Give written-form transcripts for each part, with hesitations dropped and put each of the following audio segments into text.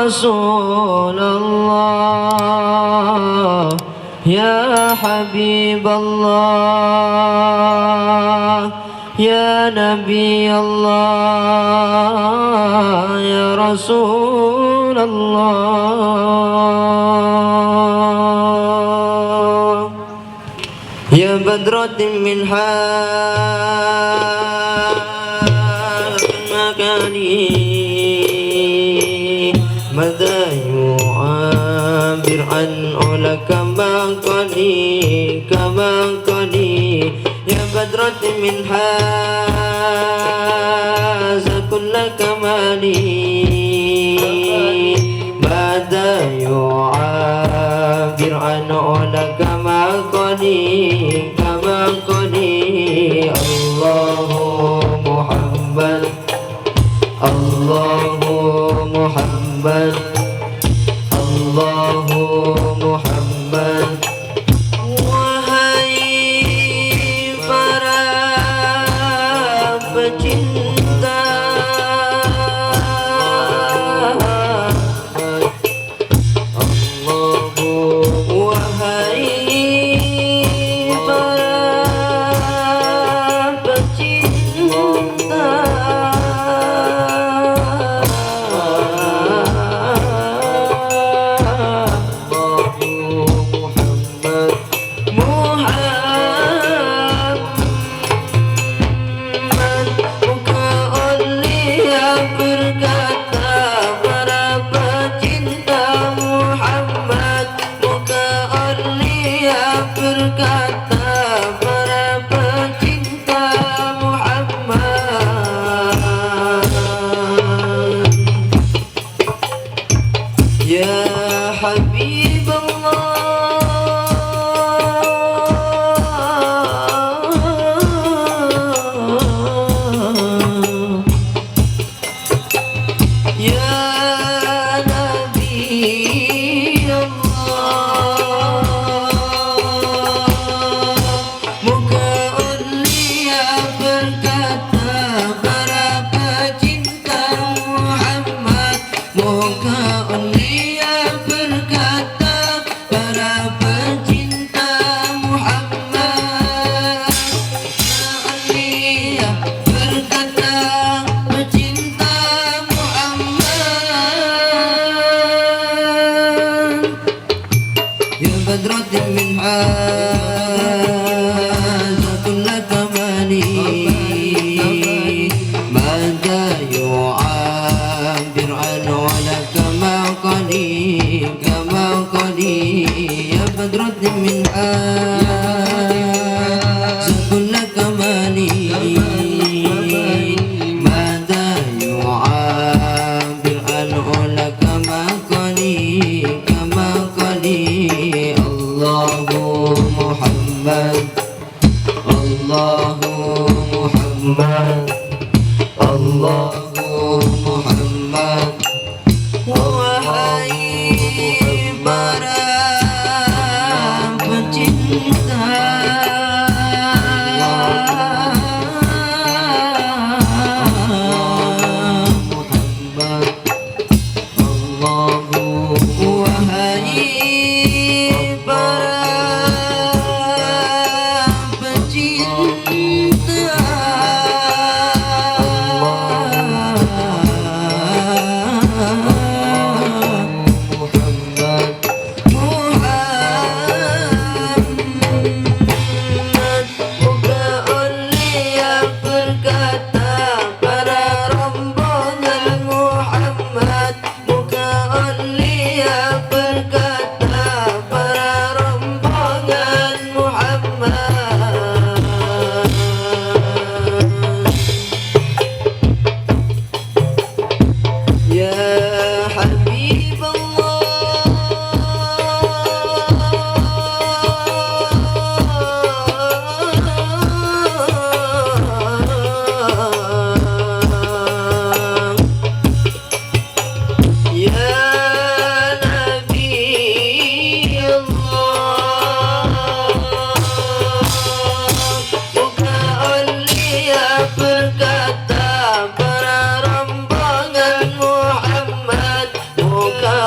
رسول الله يا حبيب الله يا نبي الله يا رسول الله يا بدرة من مكاني ماذا يعبر عن أولك كما قلي يا بدرة من هذا كل كمالي ماذا يعبر عن أولك كما قلي الله محمد الله محمد الله محمد wahai para pecinta Allah wahai para pecinta berkata para pecinta Muhammad ya Habib Allah ya Nabi Allah muka ulia berkata para pecinta Muhammad muka ulia berkata para pecinta Muhammad ulia berkata pecinta Muhammad ya badratin min ماذا يعبر عنه ولا كما قلي يا بدرة من كل كمالي ماذا يعبر عنه ولا كما قلي الله محمد الله محمد الله محمد wahai para pecinta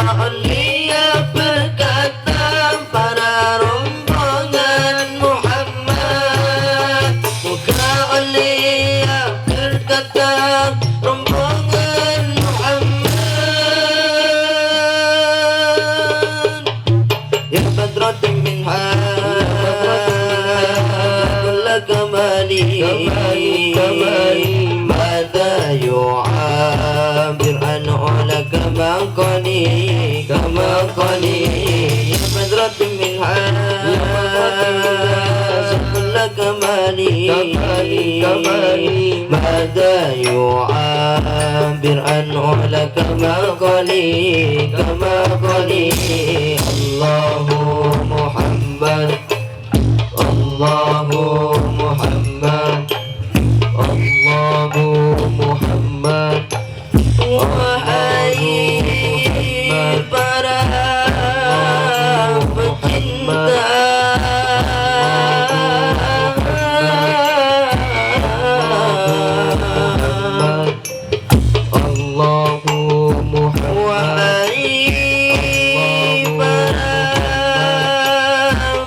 Aulia berkata para rombongan Muhammad. Muka aulia berkata rombongan Muhammad. Ya badratin minha kulla kamali mada yu'abir an ula kama qali ya badratin minha kulla kamali mada yu'abir an ula kama qali Allahu Muhammad Allahu Muhammad Allahu Muhammad. Wahai para pecinta Allahu Muhammad. wahai para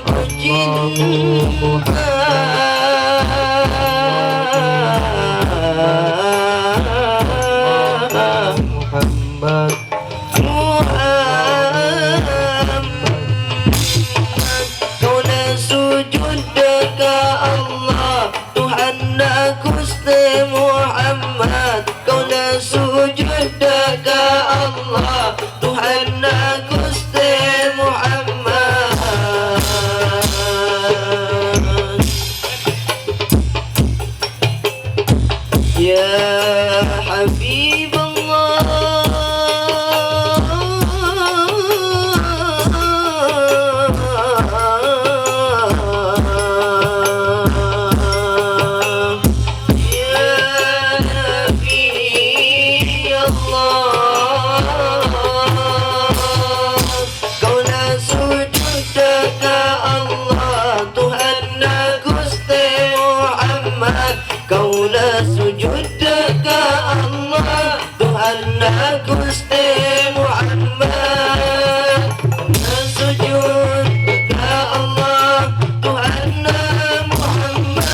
pecinta Muhammad. Kaulah sujud dekat Allah Tuhanna Gusti Muhammad. Kaulah sujud dekat Allah Tuhanna Gusti Muhammad. Ya Habib kaulah sujud dekat Allah Tuhanna Gusti Muhammad. Sujud dekat Allah Tuhanna Muhammad.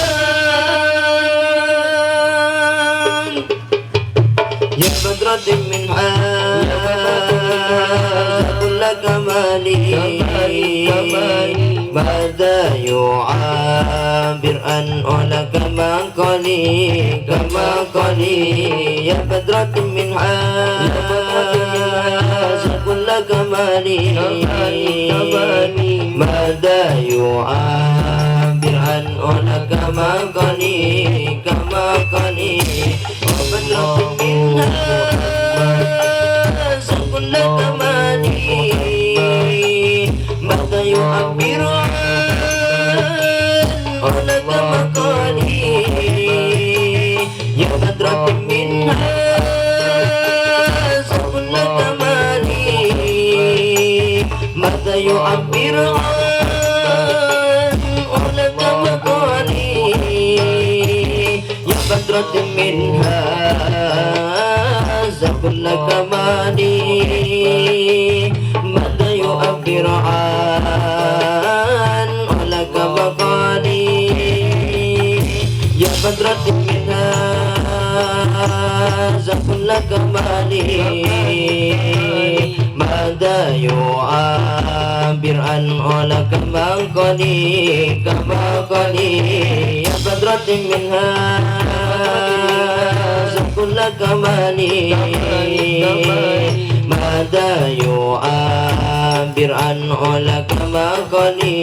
Ya badratin minha kulla kamali mada yu'abir an ula kama qali ya badratin minha kulla kamali mada yu'abir an ula kama qali wa badratin minha kulla kamali mada yu'abir ula kama qali ya badratin minha kulla kamali mada yu'abir ula kama qali ya badratin minha kulla kamali mada yu'abir ula kama qali ya badratin minha kulla kamali mada yu'abir ula kama qali ya badratin minha kulla kamali mada yu'abir ula kama qali